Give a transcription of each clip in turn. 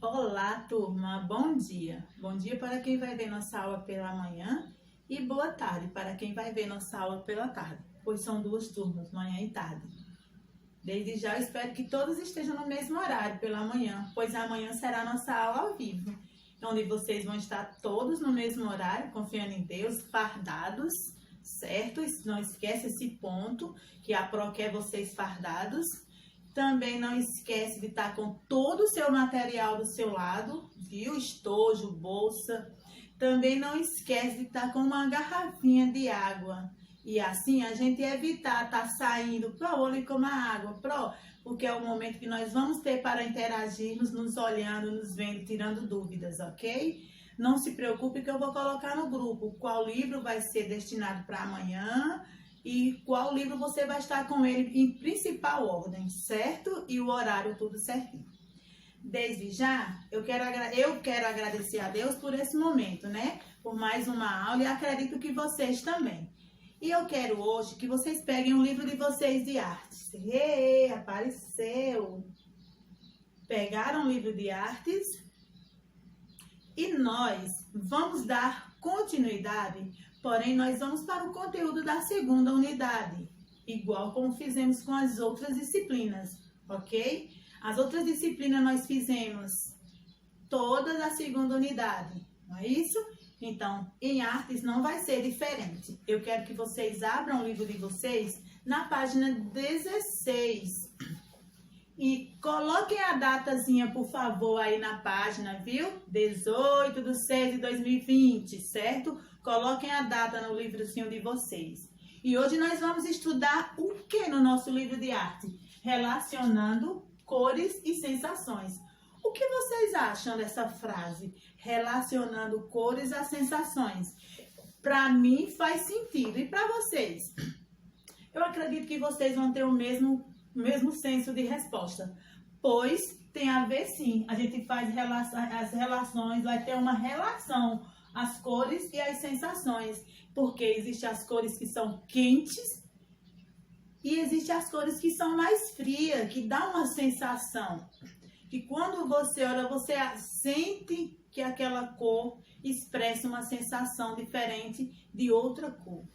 Olá, turma, bom dia. Bom dia para quem vai ver nossa aula pela manhã e boa tarde para quem vai ver nossa aula pela tarde, pois são duas turmas, manhã e tarde. Desde já eu espero que todos estejam no mesmo horário pela manhã, pois amanhã será nossa aula ao vivo, onde vocês vão estar todos no mesmo horário, confiando em Deus, fardados, certo? Não esquece esse ponto, que a Pro quer vocês fardados. Também não esquece de estar com todo o seu material do seu lado, viu? Estojo, bolsa. Também não esquece de estar com uma garrafinha de água. E assim a gente evitar estar saindo pro olho como a água, porque é o momento que nós vamos ter para interagirmos, nos olhando, nos vendo, tirando dúvidas, ok? Não se preocupe que eu vou colocar no grupo qual livro vai ser destinado para amanhã, e qual livro você vai estar com ele em principal ordem, certo? E o horário tudo certinho. Desde já, eu quero agradecer a Deus por esse momento, né? Por mais uma aula e acredito que vocês também. E eu quero hoje que vocês peguem um livro de vocês de artes. Apareceu! Pegaram o livro de artes e nós vamos dar continuidade. Porém, nós vamos para o conteúdo da segunda unidade, igual como fizemos com as outras disciplinas, ok? As outras disciplinas nós fizemos todas a segunda unidade, não é isso? Então, em artes não vai ser diferente. Eu quero que vocês abram o livro de vocês na página 16. E coloquem a datazinha, por favor, aí na página, viu? 18/6/2020, certo? Coloquem a data no livrozinho de vocês. E hoje nós vamos estudar o que no nosso livro de arte? Relacionando cores e sensações. O que vocês acham dessa frase? Relacionando cores a sensações. Para mim faz sentido. E para vocês? Eu acredito que vocês vão ter o mesmo senso de resposta. Pois tem a ver sim. A gente faz as relações, vai ter uma relação. As cores e as sensações, porque existem as cores que são quentes e existem as cores que são mais frias, que dá uma sensação, que quando você olha, você sente que aquela cor expressa uma sensação diferente de outra cor.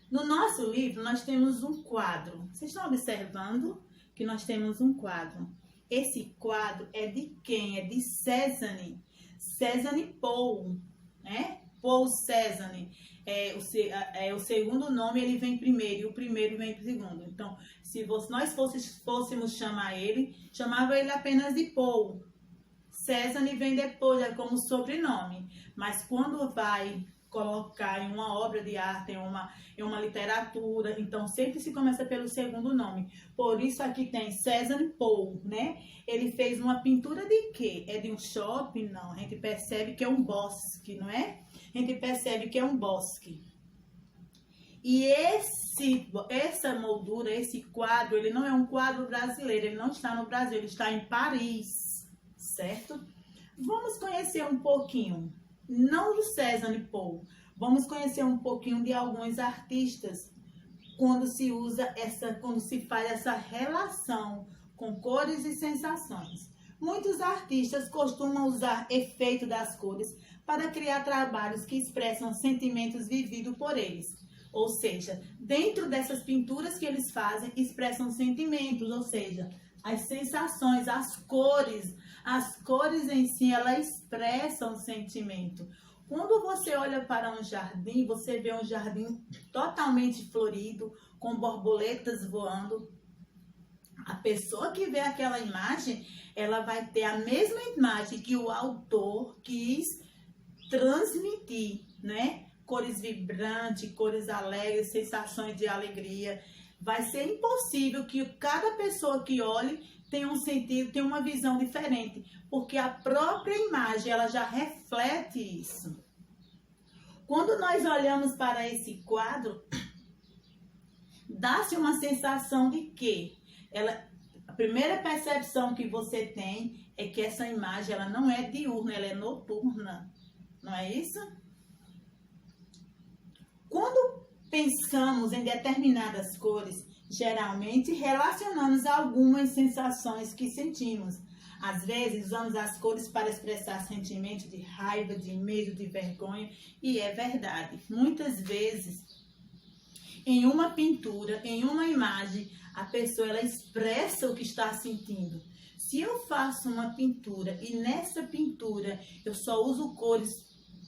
No nosso livro, nós temos um quadro. Vocês estão observando que nós temos um quadro. Esse quadro é de quem? É de Cézanne. Cézanne Paul, né? Paul Cézanne. O segundo nome ele vem primeiro e o primeiro vem segundo. Então, se nós fôssemos chamar ele, chamava ele apenas de Paul. Cézanne vem depois, é como sobrenome. Mas quando vai colocar em uma obra de arte, em uma literatura, então sempre se começa pelo segundo nome. Por isso aqui tem Cézanne Paul, né? Ele fez uma pintura de quê? É de um shopping? Não, a gente percebe que é um bosque, não é? A gente percebe que é um bosque. E essa moldura, esse quadro, ele não é um quadro brasileiro, ele não está no Brasil, ele está em Paris, certo? Vamos conhecer um pouquinho. Não do Cézanne Paul, vamos conhecer um pouquinho de alguns artistas quando se faz essa relação com cores e sensações. Muitos artistas costumam usar efeito das cores para criar trabalhos que expressam sentimentos vividos por eles. Ou seja, dentro dessas pinturas que eles fazem, expressam sentimentos, ou seja, as sensações, as cores em si, elas expressam sentimento. Quando você olha para um jardim, você vê um jardim totalmente florido, com borboletas voando. A pessoa que vê aquela imagem, ela vai ter a mesma imagem que o autor quis transmitir, né? Cores vibrantes, cores alegres, sensações de alegria. Vai ser impossível que cada pessoa que olhe tenha um sentido, tenha uma visão diferente, porque a própria imagem ela já reflete isso. Quando nós olhamos para esse quadro, dá-se uma sensação de que a primeira percepção que você tem é que essa imagem ela não é diurna, ela é noturna, não é isso? Quando pensamos em determinadas cores, geralmente relacionamos algumas sensações que sentimos. Às vezes, usamos as cores para expressar sentimentos de raiva, de medo, de vergonha, e é verdade. Muitas vezes, em uma pintura, em uma imagem, a pessoa ela expressa o que está sentindo. Se eu faço uma pintura e nessa pintura eu só uso cores,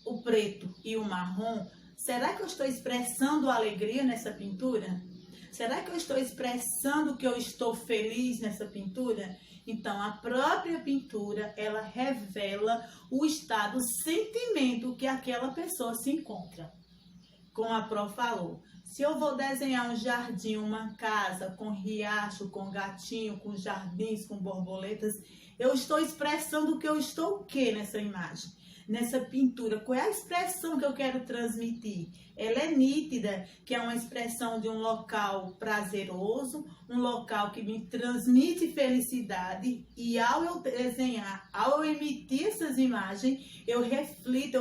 o preto e o marrom, será que eu estou expressando alegria nessa pintura? Será que eu estou expressando que eu estou feliz nessa pintura? Então, a própria pintura, ela revela o estado, o sentimento que aquela pessoa se encontra. Como a Pró falou, se eu vou desenhar um jardim, uma casa com riacho, com gatinho, com jardins, com borboletas, eu estou expressando que eu estou o quê nessa imagem? Nessa pintura, qual é a expressão que eu quero transmitir? Ela é nítida, que é uma expressão de um local prazeroso, um local que me transmite felicidade, e ao eu desenhar, ao eu emitir essas imagens, eu reflito,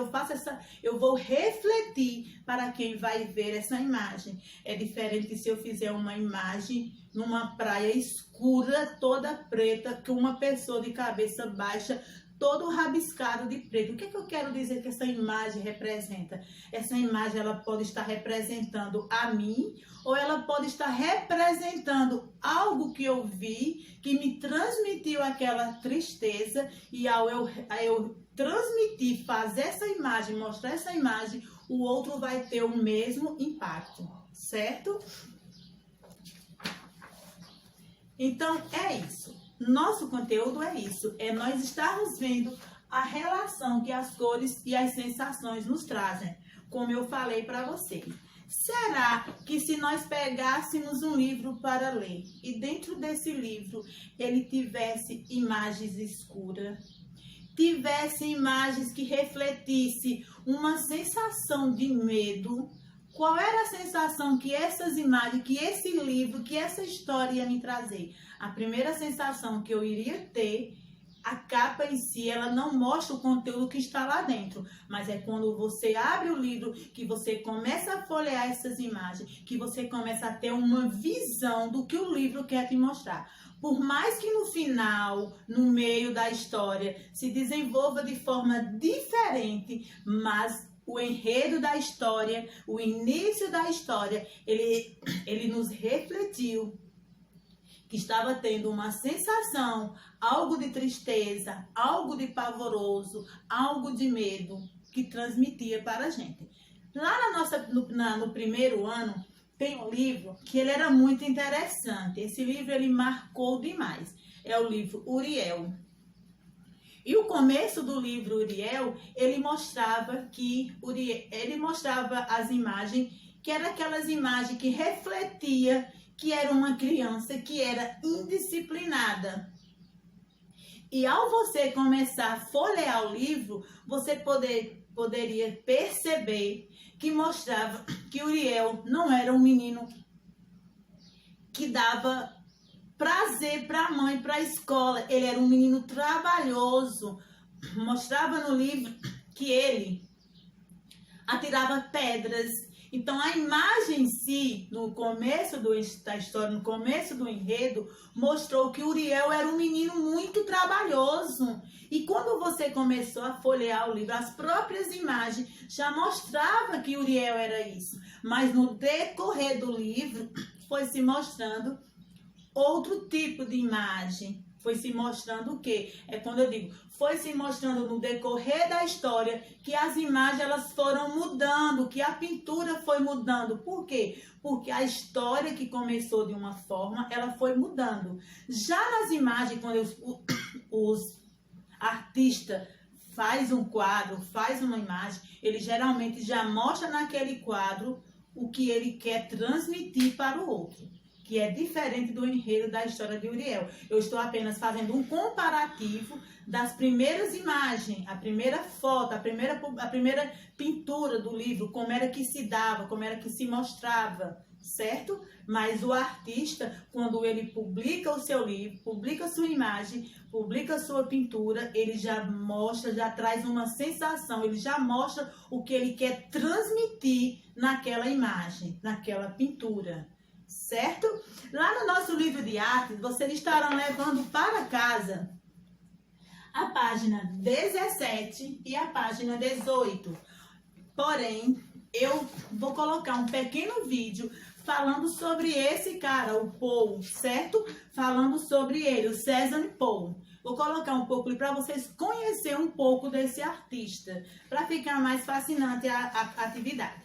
eu vou refletir para quem vai ver essa imagem. É diferente se eu fizer uma imagem numa praia escura, toda preta, com uma pessoa de cabeça baixa, todo rabiscado de preto. O que é que eu quero dizer que essa imagem representa? Essa imagem ela pode estar representando a mim, ou ela pode estar representando algo que eu vi, que me transmitiu aquela tristeza, e ao eu transmitir, fazer essa imagem, mostrar essa imagem, o outro vai ter o mesmo impacto, certo? Então, é isso. Nosso conteúdo é isso, é nós estarmos vendo a relação que as cores e as sensações nos trazem, como eu falei para vocês. Será que se nós pegássemos um livro para ler e dentro desse livro ele tivesse imagens escuras, tivesse imagens que refletissem uma sensação de medo, qual era a sensação que essas imagens, que esse livro, que essa história ia me trazer? A primeira sensação que eu iria ter, a capa em si, ela não mostra o conteúdo que está lá dentro. Mas é quando você abre o livro, que você começa a folhear essas imagens, que você começa a ter uma visão do que o livro quer te mostrar. Por mais que no final, no meio da história, se desenvolva de forma diferente, mas o enredo da história, o início da história, ele nos refletiu que estava tendo uma sensação, algo de tristeza, algo de pavoroso, algo de medo que transmitia para a gente. Lá no primeiro ano, tem um livro que ele era muito interessante. Esse livro ele marcou demais. É o livro Uriel. E o começo do livro Uriel, ele mostrava as imagens, que eram aquelas imagens que refletia que era uma criança que era indisciplinada. E ao você começar a folhear o livro, você poderia perceber que mostrava que Uriel não era um menino que dava prazer para a mãe, para a escola. Ele era um menino trabalhoso. Mostrava no livro que ele atirava pedras. Então, a imagem em si, no começo da história, no começo do enredo, mostrou que Uriel era um menino muito trabalhoso. E quando você começou a folhear o livro, as próprias imagens já mostravam que Uriel era isso. Mas no decorrer do livro, foi se mostrando outro tipo de imagem. Foi se mostrando o quê? É quando eu digo, foi se mostrando no decorrer da história que as imagens elas foram mudando, que a pintura foi mudando. Por quê? Porque a história que começou de uma forma, ela foi mudando. Já nas imagens, quando os artistas faz um quadro, faz uma imagem, ele geralmente já mostra naquele quadro o que ele quer transmitir para o outro, que é diferente do enredo da história de Uriel. Eu estou apenas fazendo um comparativo das primeiras imagens, a primeira foto, a primeira pintura do livro, como era que se dava, como era que se mostrava, certo? Mas o artista, quando ele publica o seu livro, publica a sua imagem, publica a sua pintura, ele já mostra, já traz uma sensação, ele já mostra o que ele quer transmitir naquela imagem, naquela pintura. Certo? Lá no nosso livro de arte, vocês estarão levando para casa a página 17 e a página 18. Porém, eu vou colocar um pequeno vídeo falando sobre esse cara, o Paul, certo? Falando sobre ele, o Sesame Paul. Vou colocar um pouco ali para vocês conhecerem um pouco desse artista, para ficar mais fascinante a atividade.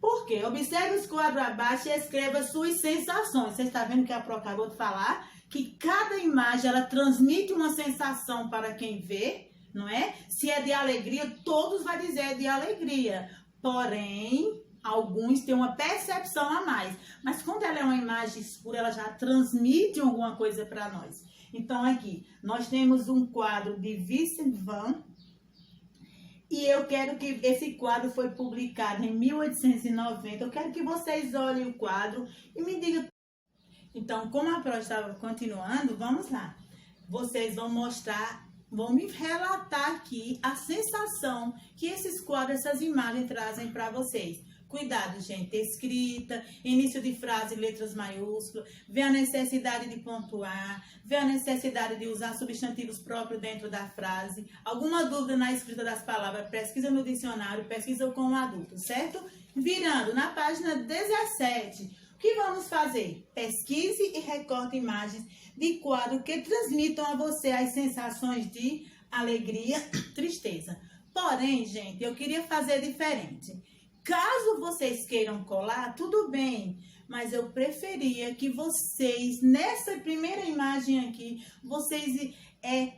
Por quê? Observe os quadros abaixo e escreva suas sensações. Você está vendo que a Pro acabou de falar? Que cada imagem, ela transmite uma sensação para quem vê, não é? Se é de alegria, todos vão dizer de alegria. Porém, alguns têm uma percepção a mais. Mas quando ela é uma imagem escura, ela já transmite alguma coisa para nós. Então, aqui, nós temos um quadro de Vincent Van. E eu quero que esse quadro foi publicado em 1890. Eu quero que vocês olhem o quadro e me digam. Então, como a Pro estava continuando, vamos lá. Vocês vão mostrar, vão me relatar aqui a sensação que esses quadros, essas imagens trazem para vocês. Cuidado, gente, escrita, início de frase, letras maiúsculas, vê a necessidade de pontuar, vê a necessidade de usar substantivos próprios dentro da frase. Alguma dúvida na escrita das palavras, pesquisa no dicionário, pesquisa com o adulto, certo? Virando na página 17, o que vamos fazer? Pesquise e recorte imagens de quadro que transmitam a você as sensações de alegria, tristeza. Porém, gente, eu queria fazer diferente. Caso vocês queiram colar, tudo bem, mas eu preferia que vocês, nessa primeira imagem aqui, vocês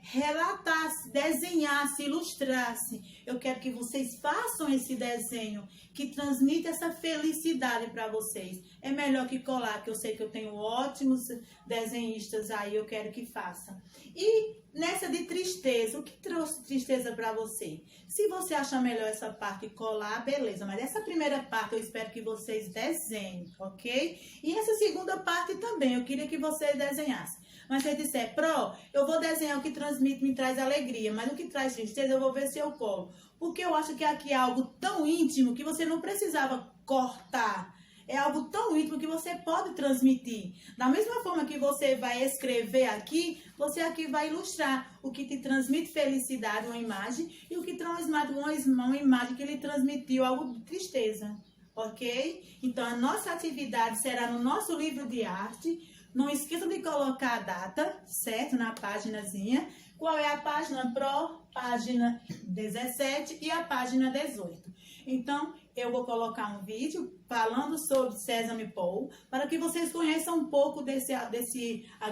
relatassem, desenhassem, ilustrassem. Eu quero que vocês façam esse desenho que transmite essa felicidade para vocês. É melhor que colar, que eu sei que eu tenho ótimos desenhistas aí, eu quero que façam. E nessa de tristeza, o que trouxe tristeza para você? Se você achar melhor essa parte colar, beleza. Mas essa primeira parte eu espero que vocês desenhem, ok? E essa segunda parte também, eu queria que vocês desenhassem. Mas se eu disser, Pro, eu vou desenhar o que transmite, me traz alegria, mas o que traz tristeza eu vou ver se eu colo. Porque eu acho que aqui é algo tão íntimo que você não precisava cortar. É algo tão íntimo que você pode transmitir. Da mesma forma que você vai escrever aqui, você aqui vai ilustrar o que te transmite felicidade, uma imagem, e o que transmite uma imagem que lhe transmitiu algo de tristeza. Ok? Então, a nossa atividade será no nosso livro de arte. Não esqueça de colocar a data, certo? Na paginazinha. Qual é a página? Pro, página 17 e a página 18. Então, eu vou colocar um vídeo falando sobre Sesame Paul, para que vocês conheçam um pouco desse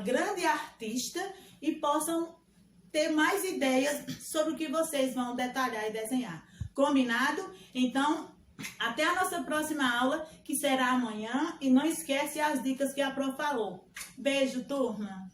grande artista e possam ter mais ideias sobre o que vocês vão detalhar e desenhar. Combinado? Então, até a nossa próxima aula, que será amanhã. E não esquece as dicas que a Pro falou. Beijo, turma!